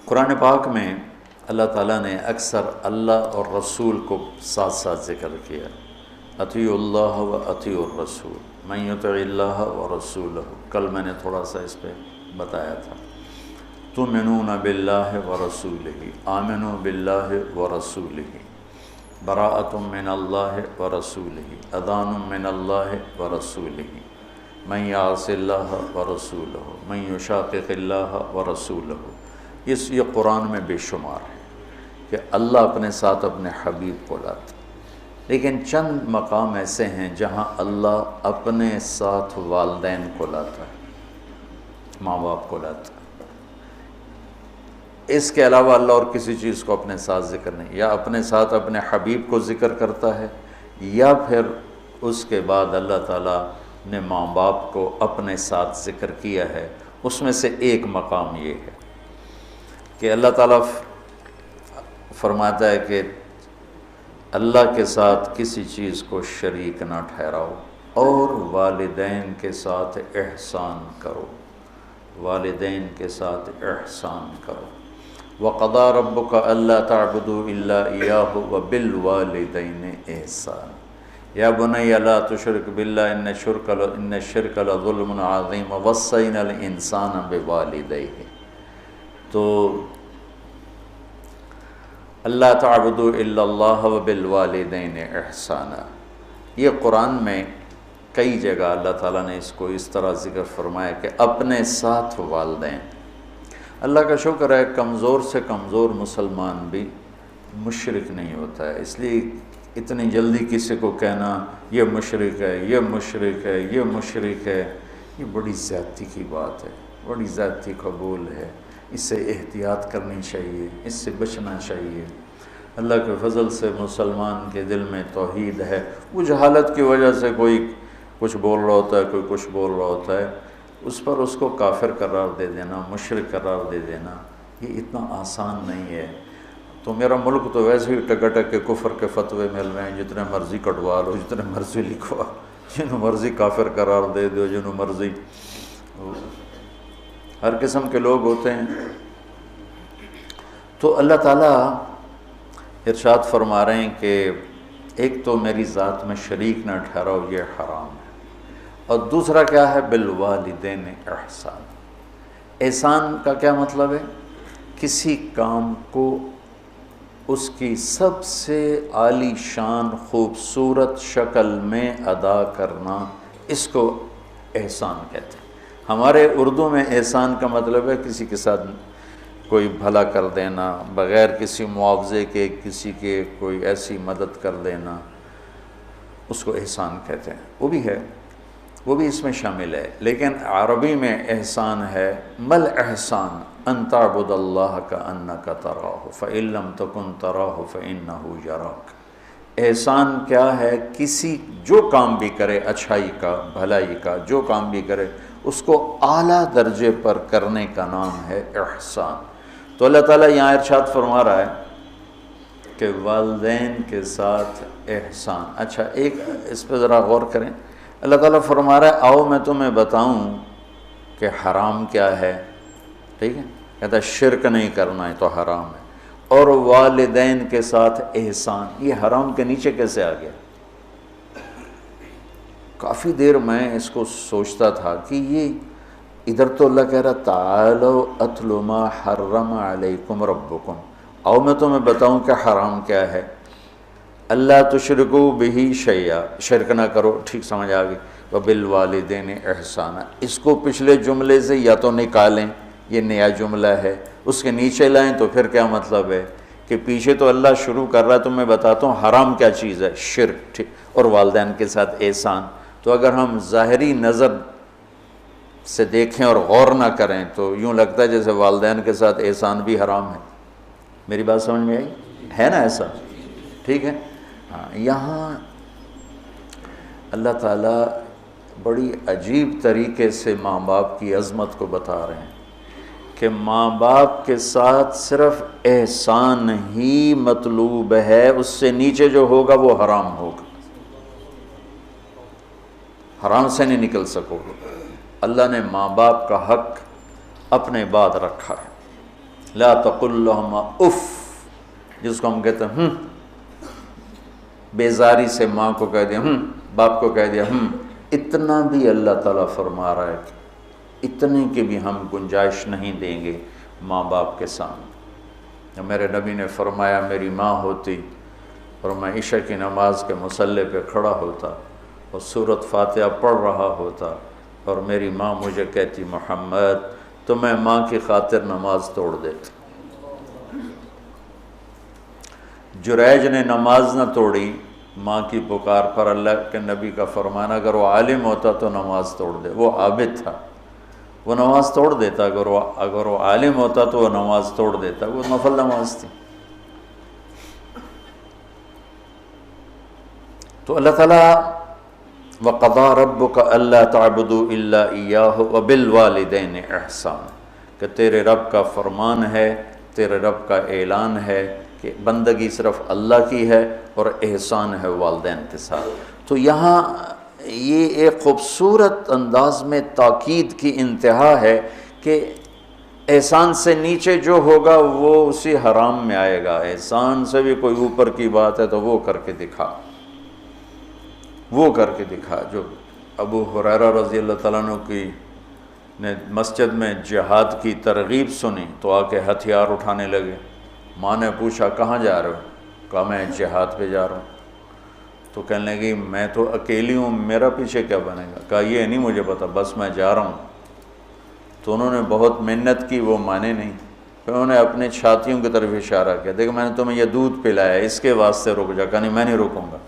قرآن پاک میں اللہ تعالیٰ نے اکثر اللہ اور رسول کو ساتھ ساتھ ذکر کیا، اطیعوا اللہ و اطیعوا الرسول من یطع اللہ و رسولہ۔ کل میں نے تھوڑا سا اس پہ بتایا تھا، تؤمنون باللہ و رسولہ، آمنوا باللہ و رسولہ، براءۃ من اللہ و رسولہ، اذان من اللہ و رسولہ، من یعص اللہ و رسولہ، من یشاقق اللہ و رسولہ۔ یہ قرآن میں بے شمار ہے کہ اللہ اپنے ساتھ اپنے حبیب کو لاتا، لیکن چند مقام ایسے ہیں جہاں اللہ اپنے ساتھ والدین کو لاتا ہے، ماں باپ کو لاتا ہے۔ اس کے علاوہ اللہ اور کسی چیز کو اپنے ساتھ ذکر نہیں، یا اپنے ساتھ اپنے حبیب کو ذکر کرتا ہے، یا پھر اس کے بعد اللہ تعالیٰ نے ماں باپ کو اپنے ساتھ ذکر کیا ہے۔ اس میں سے ایک مقام یہ ہے کہ اللہ تعالیٰ فرماتا ہے کہ اللہ کے ساتھ کسی چیز کو شریک نہ ٹھہراؤ اور والدین کے ساتھ احسان کرو، والدین کے ساتھ احسان کرو۔ وَقَضَىٰ رَبُّكَ أَلَّا تَعْبُدُوا إِلَّا إِيَّاهُ وَبِالْوَالِدَيْنِ إِحْسَانًا يَا بُنَيَّ لَا تُشْرِكْ بِاللَّهِ إِنَّ الشِّرْكَ لَظُلْمٌ عَظِيمٌ وَوَصَّيْنَا الْإِنسَانَ بِوَالِدَيْهِ۔ تو اللہ تعبدوا الا اللہ وبالوالدین احسانا، یہ قرآن میں کئی جگہ اللہ تعالیٰ نے اس کو اس طرح ذکر فرمایا کہ اپنے ساتھ والدین۔ اللہ کا شکر ہے کمزور سے کمزور مسلمان بھی مشرک نہیں ہوتا ہے، اس لیے اتنی جلدی کسی کو کہنا یہ مشرک ہے، یہ مشرک ہے، یہ مشرک ہے، یہ بڑی زیادتی کی بات ہے، بڑی زیادتی قبول ہے، اس سے احتیاط کرنی چاہیے، اس سے بچنا چاہیے۔ اللہ کے فضل سے مسلمان کے دل میں توحید ہے، وہ جہالت کی وجہ سے کوئی کچھ بول رہا ہوتا ہے، کوئی کچھ بول رہا ہوتا ہے، اس پر اس کو کافر قرار دے دینا، مشرک قرار دے دینا، یہ اتنا آسان نہیں ہے۔ تو میرا ملک تو ویسے ہی ٹکٹک کے کفر کے فتوے مل رہے ہیں، جتنے مرضی کٹوا لو، جتنے مرضی لکھوا، جنہوں مرضی کافر قرار دے دو، جنہوں مرضی، ہر قسم کے لوگ ہوتے ہیں۔ تو اللہ تعالیٰ ارشاد فرما رہے ہیں کہ ایک تو میری ذات میں شریک نہ ٹھہراؤ، یہ حرام ہے، اور دوسرا کیا ہے؟ بالوالدین احسان۔ احسان کا کیا مطلب ہے؟ کسی کام کو اس کی سب سے عالی شان خوبصورت شکل میں ادا کرنا، اس کو احسان کہتے ہیں۔ ہمارے اردو میں احسان کا مطلب ہے کسی کے ساتھ کوئی بھلا کر دینا، بغیر کسی معاوضے کے کسی کے کوئی ایسی مدد کر دینا، اس کو احسان کہتے ہیں۔ وہ بھی ہے، وہ بھی اس میں شامل ہے، لیکن عربی میں احسان ہے مل احسان ان تعبد اللہ کأنک تراہ فإن لم تکن تراہ فإنہ یراک۔ احسان کیا ہے؟ کسی جو کام بھی کرے اچھائی کا، بھلائی کا، جو کام بھی کرے اس کو اعلیٰ درجے پر کرنے کا نام ہے احسان۔ تو اللہ تعالیٰ یہاں ارشاد فرما رہا ہے کہ والدین کے ساتھ احسان۔ اچھا ایک اس پہ ذرا غور کریں، اللہ تعالیٰ فرما رہا ہے آؤ میں تمہیں بتاؤں کہ حرام کیا ہے، ٹھیک ہے؟ کہتا ہے شرک نہیں کرنا ہے تو حرام ہے، اور والدین کے ساتھ احسان، یہ حرام کے نیچے کیسے آ گیا؟ کافی دیر میں اس کو سوچتا تھا کہ یہ ادھر تو اللہ کہہ رہا تعالوا اتل ما حرم علیکم ربکم، آؤ میں تمہیں بتاؤں کہ حرام کیا ہے، اللہ تشرکوا بہ شیئا، شرک نہ کرو، ٹھیک سمجھ آ گئی، وبالوالدین احسانا۔ اس کو پچھلے جملے سے یا تو نکالیں، یہ نیا جملہ ہے، اس کے نیچے لائیں تو پھر کیا مطلب ہے کہ پیچھے تو اللہ شروع کر رہا ہے، تو میں بتاتا ہوں حرام کیا چیز ہے، شرک، ٹھیک، اور والدین کے ساتھ احسان۔ تو اگر ہم ظاہری نظر سے دیکھیں اور غور نہ کریں تو یوں لگتا ہے جیسے والدین کے ساتھ احسان بھی حرام ہے۔ میری بات سمجھ میں آئی ہے نا؟ ایسا ٹھیک ہے؟ ہاں، یہاں اللہ تعالیٰ بڑی عجیب طریقے سے ماں باپ کی عظمت کو بتا رہے ہیں کہ ماں باپ کے ساتھ صرف احسان ہی مطلوب ہے، اس سے نیچے جو ہوگا وہ حرام ہوگا، حرام سے نہیں نکل سکو گے۔ اللہ نے ماں باپ کا حق اپنے بعد رکھا ہے، لا تقل لهما اف، جس کو ہم کہتے ہیں بیزاری سے ماں کو کہہ دیا باپ کو کہہ دیا اتنا بھی اللہ تعالیٰ فرما رہا ہے کہ اتنے کی بھی ہم گنجائش نہیں دیں گے ماں باپ کے سامنے۔ میرے نبی نے فرمایا میری ماں ہوتی اور میں عشاء کی نماز کے مصلی پہ کھڑا ہوتا اور سورۃ فاتحہ پڑھ رہا ہوتا اور میری ماں مجھے کہتی محمد، تو میں ماں کی خاطر نماز توڑ دیتا۔ جریج نے نماز نہ توڑی ماں کی پکار پر، اللہ کے نبی کا فرمان اگر وہ عالم ہوتا تو نماز توڑ دے، وہ عابد تھا وہ نماز توڑ دیتا، اگر وہ عالم ہوتا تو وہ نماز توڑ دیتا، وہ نفل نماز تھی۔ تو اللہ تعالیٰ وَقَضَىٰ رَبُّكَ أَلَّا تَعْبُدُوا إِلَّا إِيَّاهُ وَبِالْوَالِدَيْنِ إِحْسَانًا، کہ تیرے رب کا فرمان ہے، تیرے رب کا اعلان ہے کہ بندگی صرف اللہ کی ہے اور احسان ہے والدین کے ساتھ۔ تو یہاں یہ ایک خوبصورت انداز میں تاکید کی انتہا ہے کہ احسان سے نیچے جو ہوگا وہ اسی حرام میں آئے گا، احسان سے بھی کوئی اوپر کی بات ہے تو وہ کر کے دکھا، وہ کر کے دکھا۔ جو ابو ہریرہ رضی اللہ تعالیٰ عنہ کی نے مسجد میں جہاد کی ترغیب سنی تو آ کے ہتھیار اٹھانے لگے۔ ماں نے پوچھا کہاں جا رہے ہو؟ کہا میں جہاد پہ جا رہا ہوں۔ تو کہنے لگی میں تو اکیلی ہوں، میرا پیچھے کیا بنے گا؟ کہا یہ نہیں مجھے پتا، بس میں جا رہا ہوں۔ تو انہوں نے بہت محنت کی، وہ مانے نہیں۔ پھر انہوں نے اپنے چھاتیوں کی طرف اشارہ کیا، دیکھو میں نے تمہیں یہ دودھ پلایا، اس کے واسطے رک جا۔ کہا نہیں میں نہیں رکوں گا،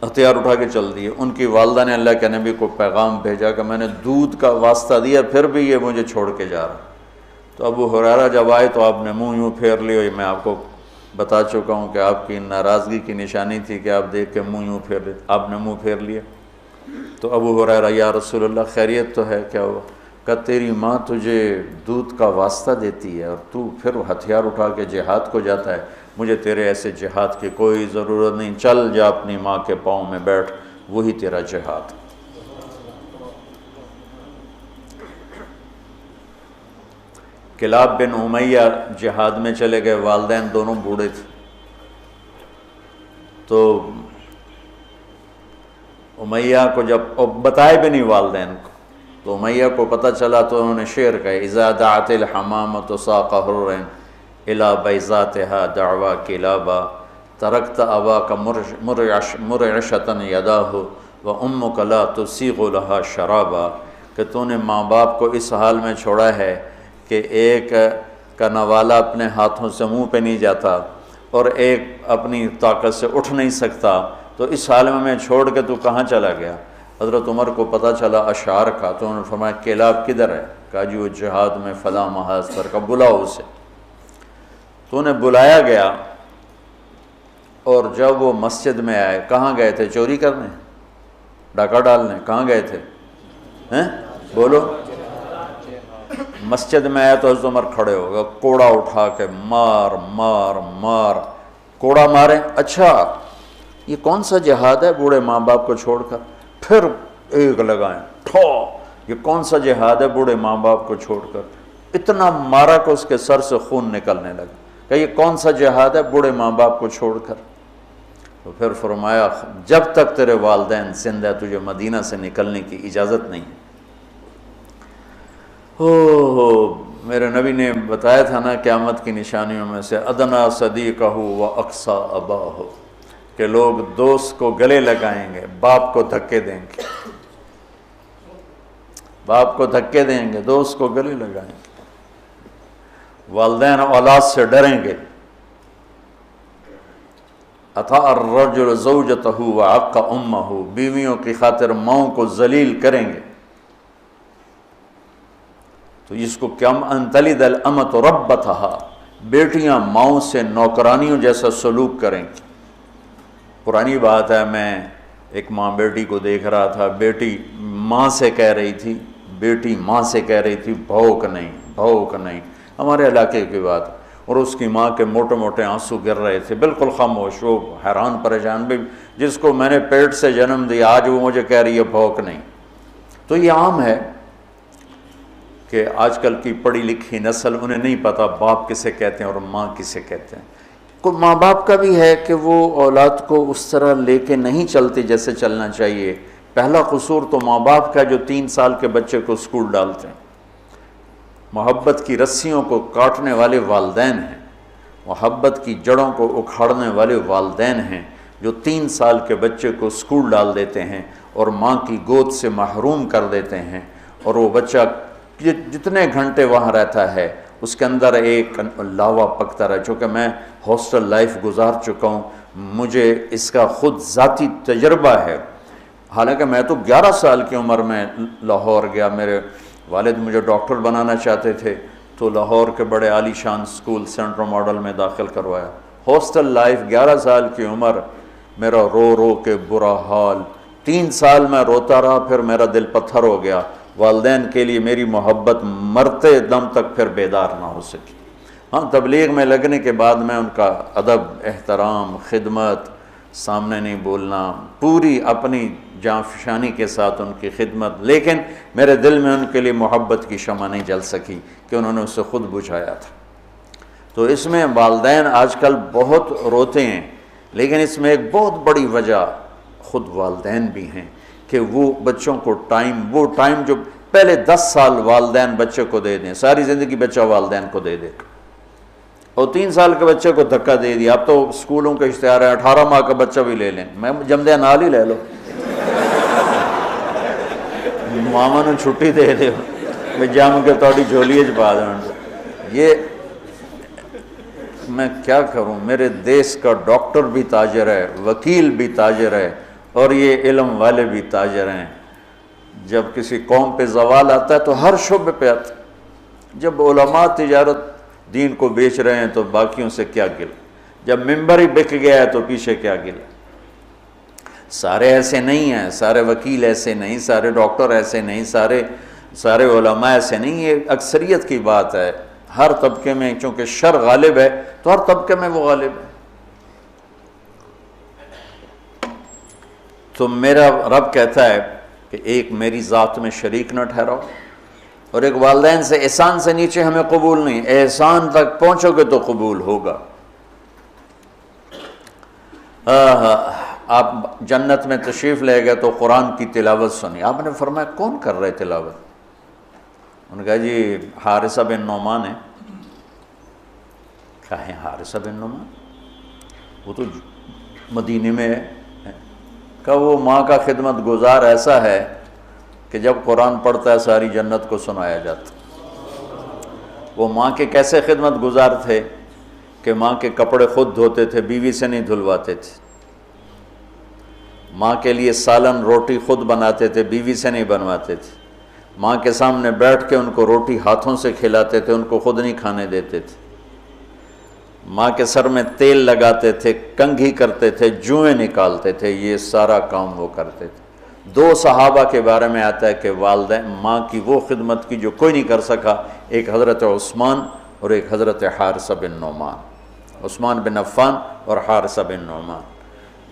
ہتھیار اٹھا کے چل دیے۔ ان کی والدہ نے اللہ کے نبی کو پیغام بھیجا کہ میں نے دودھ کا واسطہ دیا پھر بھی یہ مجھے چھوڑ کے جا رہا۔ تو ابو ہریرہ جب آئے تو آپ نے منہ یوں پھیر لیا، میں آپ کو بتا چکا ہوں کہ آپ کی ناراضگی کی نشانی تھی کہ آپ دیکھ کے منہ یوں پھیر لے، آپ نے منہ پھیر لیا۔ تو ابو ہریرہ یا رسول اللہ خیریت تو ہے؟ کیا ہوا؟ کہ تیری ماں تجھے دودھ کا واسطہ دیتی ہے اور تو پھر ہتھیار اٹھا کے جہاد کو جاتا ہے، مجھے تیرے ایسے جہاد کی کوئی ضرورت نہیں، چل جا اپنی ماں کے پاؤں میں بیٹھ، وہی تیرا جہاد۔ کلاب بن امیہ جہاد میں چلے گئے، والدین دونوں بوڑھے تھے۔ تو امیہ کو جب بتائے بھی نہیں والدین کو، تو امیہ کو پتہ چلا تو انہوں نے شعر کہا اذا دعت الحمامۃ ساق حر الی بیضاتها دعوا کلابا ترکت اباک مرعشۃ یداہ وامک لا تسیغ لها شرابا، کہ تو نے ماں باپ کو اس حال میں چھوڑا ہے کہ ایک کا نوالا اپنے ہاتھوں سے منہ پہ نہیں جاتا اور ایک اپنی طاقت سے اٹھ نہیں سکتا، تو اس حال میں چھوڑ کے تو کہاں چلا گیا؟ حضرت عمر کو پتہ چلا اشعار کا، تو انہوں نے فرمایا کلاب کدھر ہے؟ کہا جی وہ جہاد میں فلاں محاذ پر، کا بلاؤ اسے۔ تو انہیں بلایا گیا اور جب وہ مسجد میں آئے، کہاں گئے تھے؟ چوری کرنے، ڈاکہ ڈالنے؟ کہاں گئے تھے؟ بولو۔ مسجد میں آیا تو حضرت عمر کھڑے ہو گئے، کوڑا اٹھا کے مار مار مار، کوڑا مارے، اچھا یہ کون سا جہاد ہے بوڑھے ماں باپ کو چھوڑ کر؟ پھر ایک لگائیں ٹھو، یہ کون سا جہاد ہے بوڑھے ماں باپ کو چھوڑ کر؟ اتنا مارا کہ اس کے سر سے خون نکلنے لگا کہ یہ کون سا جہاد ہے بوڑھے ماں باپ کو چھوڑ کر؟ تو پھر فرمایا جب تک تیرے والدین زندہ ہے تجھے مدینہ سے نکلنے کی اجازت نہیں۔ میرے نبی نے بتایا تھا نا قیامت کی نشانیوں میں سے ادنا صدیقہ و اقصا اباہ، کہ لوگ دوست کو گلے لگائیں گے، باپ کو دھکے دیں گے، باپ کو دھکے دیں گے، دوست کو گلے لگائیں گے، والدین اولاد سے ڈریں گے۔ اطاع الرجل زوجتہ وعق امہ، بیویوں کی خاطر ماؤں کو ذلیل کریں گے۔ تو اس کو کم ان تلد الامۃ ربتھا، بیٹیاں ماؤں سے نوکرانیوں جیسا سلوک کریں گی۔ پرانی بات ہے، میں ایک ماں بیٹی کو دیکھ رہا تھا، بیٹی ماں سے کہہ رہی تھی، بیٹی ماں سے کہہ رہی تھی بھوک نہیں بھوک نہیں، ہمارے علاقے کی بات، اور اس کی ماں کے موٹے موٹے آنسو گر رہے تھے، بالکل خاموش، وہ حیران پریشان بھی، جس کو میں نے پیٹ سے جنم دیا آج وہ مجھے کہہ رہی ہے بھوک نہیں۔ تو یہ عام ہے کہ آج کل کی پڑھی لکھی نسل انہیں نہیں پتہ باپ کسے کہتے ہیں اور ماں کسے کہتے ہیں۔ کوئی ماں باپ کا بھی ہے کہ وہ اولاد کو اس طرح لے کے نہیں چلتے جیسے چلنا چاہیے۔ پہلا قصور تو ماں باپ کا جو 3 سال کے بچے کو اسکول ڈالتے ہیں۔ محبت کی رسیوں کو کاٹنے والے والدین ہیں، محبت کی جڑوں کو اکھاڑنے والے والدین ہیں جو 3 سال کے بچے کو اسکول ڈال دیتے ہیں اور ماں کی گود سے محروم کر دیتے ہیں، اور وہ بچہ جتنے گھنٹے وہاں رہتا ہے اس کے اندر ایک لاوا پکتا رہا۔ چونکہ میں ہاسٹل لائف گزار چکا ہوں، مجھے اس کا خود ذاتی تجربہ ہے۔ حالانکہ میں تو 11 سال کی عمر میں لاہور گیا، میرے والد مجھے ڈاکٹر بنانا چاہتے تھے تو لاہور کے بڑے عالی شان اسکول سینٹرل ماڈل میں داخل کروایا۔ ہاسٹل لائف 11 سال کی عمر، میرا رو رو کے برا حال، 3 سال میں روتا رہا، پھر میرا دل پتھر ہو گیا۔ والدین کے لیے میری محبت مرتے دم تک پھر بیدار نہ ہو سکی۔ ہاں، تبلیغ میں لگنے کے بعد میں ان کا ادب، احترام، خدمت، سامنے نہیں بولنا، پوری اپنی جاں فشانی کے ساتھ ان کی خدمت، لیکن میرے دل میں ان کے لیے محبت کی شمع نہیں جل سکی کہ انہوں نے اسے خود بجھایا تھا۔ تو اس میں والدین آج کل بہت روتے ہیں، لیکن اس میں ایک بہت بڑی وجہ خود والدین بھی ہیں کہ وہ بچوں کو وہ ٹائم جو پہلے 10 سال والدین بچے کو دے دیں، ساری زندگی بچہ والدین کو دے دے، اور 3 سال کے بچے کو دھکا دے دیا۔ اب تو اسکولوں کے اشتہار ہے 18 ماہ کا بچہ بھی لے لیں، میں جمدے نال ہی لے لو، ماما نے چھٹی دے دے میں جم کے تھوڑی جھولی چ پا دیں۔ یہ میں کیا کروں، میرے دیس کا ڈاکٹر بھی تاجر ہے، وکیل بھی تاجر ہے، اور یہ علم والے بھی تاجر ہیں۔ جب کسی قوم پہ زوال آتا ہے تو ہر شعبے پہ آتا ہے۔ جب علماء تجارت دین کو بیچ رہے ہیں تو باقیوں سے کیا گل، جب ممبر ہی بک گیا ہے تو پیچھے کیا گل۔ سارے ایسے نہیں ہیں، سارے وکیل ایسے نہیں، سارے ڈاکٹر ایسے نہیں، سارے علماء ایسے نہیں، یہ اکثریت کی بات ہے۔ ہر طبقے میں چونکہ شر غالب ہے تو ہر طبقے میں وہ غالب ہے۔ تو میرا رب کہتا ہے کہ ایک میری ذات میں شریک نہ ٹھہراؤ، اور ایک والدین سے احسان سے نیچے ہمیں قبول نہیں، احسان تک پہنچو گے تو قبول ہوگا۔ آپ جنت میں تشریف لے گئے تو قرآن کی تلاوت سنی، آپ نے فرمایا کون کر رہے تلاوت؟ انہوں نے کہا جی حارثہ بن نعمان ہے۔ کہا ہے حارثہ بن نعمان؟ وہ تو مدینے میں ہے۔ کہ وہ ماں کا خدمت گزار ایسا ہے کہ جب قرآن پڑھتا ہے ساری جنت کو سنایا جاتا۔ وہ ماں کے کیسے خدمت گزار تھے کہ ماں کے کپڑے خود دھوتے تھے، بیوی سے نہیں دھلواتے تھے۔ ماں کے لیے سالن روٹی خود بناتے تھے، بیوی سے نہیں بنواتے تھے۔ ماں کے سامنے بیٹھ کے ان کو روٹی ہاتھوں سے کھلاتے تھے، ان کو خود نہیں کھانے دیتے تھے۔ ماں کے سر میں تیل لگاتے تھے، کنگھی کرتے تھے، جوئیں نکالتے تھے، یہ سارا کام وہ کرتے تھے۔ 2 صحابہ کے بارے میں آتا ہے کہ والدین ماں کی وہ خدمت کی جو کوئی نہیں کر سکا، ایک حضرت عثمان اور ایک حضرت حارثہ بن نعمان، عثمان بن عفان اور حارثہ بن نعمان۔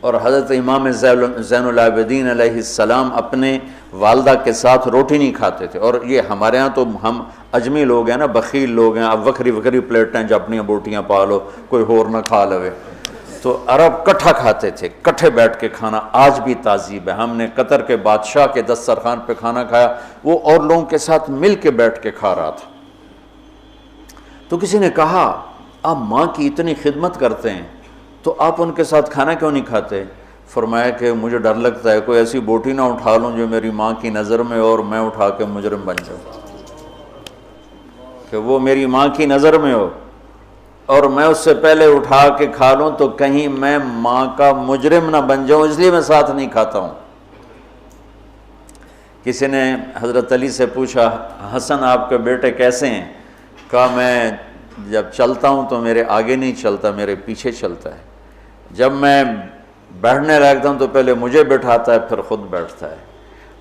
اور حضرت امام زین العابدین علیہ السلام اپنے والدہ کے ساتھ روٹی نہیں کھاتے تھے۔ اور یہ ہمارے ہاں تو ہم اجمی لوگ ہیں نا، بخیل لوگ ہیں، اب وکھری وکھری پلیٹیں جو اپنی بوٹیاں پالو، کوئی ہور نہ کھا لوے۔ تو عرب کٹھا کھاتے تھے، کٹھے بیٹھ کے کھانا آج بھی تعذیب ہے۔ ہم نے قطر کے بادشاہ کے دسترخوان پہ کھانا کھایا، وہ اور لوگوں کے ساتھ مل کے بیٹھ کے کھا رہا تھا۔ تو کسی نے کہا آپ ماں کی اتنی خدمت کرتے ہیں تو آپ ان کے ساتھ کھانا کیوں نہیں کھاتے؟ فرمایا کہ مجھے ڈر لگتا ہے کوئی ایسی بوٹی نہ اٹھا لوں جو میری ماں کی نظر میں اور میں اٹھا کے مجرم بن جاؤں، کہ وہ میری ماں کی نظر میں ہو اور میں اس سے پہلے اٹھا کے کھا لوں تو کہیں میں ماں کا مجرم نہ بن جاؤں، اس لیے میں ساتھ نہیں کھاتا ہوں۔ کسی نے حضرت علی سے پوچھا حسن آپ کے بیٹے کیسے ہیں؟ کہا میں جب چلتا ہوں تو میرے آگے نہیں چلتا، میرے پیچھے چلتا ہے۔ جب میں بیٹھنے لگتا ہوں تو پہلے مجھے بٹھاتا ہے پھر خود بیٹھتا ہے،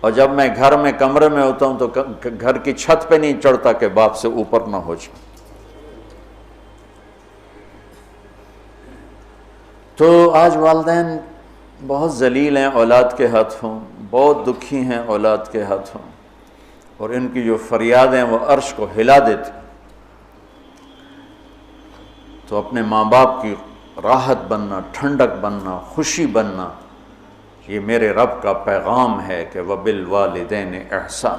اور جب میں گھر میں کمرے میں ہوتا ہوں تو گھر کی چھت پہ نہیں چڑھتا کہ باپ سے اوپر نہ ہو جائے۔ تو آج والدین بہت ذلیل ہیں اولاد کے ہاتھوں، بہت دکھی ہیں اولاد کے ہاتھوں۔ اور ان کی جو فریادیں وہ عرش کو ہلا دیتی، تو اپنے ماں باپ کی راحت بننا، ٹھنڈک بننا، خوشی بننا، یہ میرے رب کا پیغام ہے کہ وَبِالْوَالِدَيْنِ احسان۔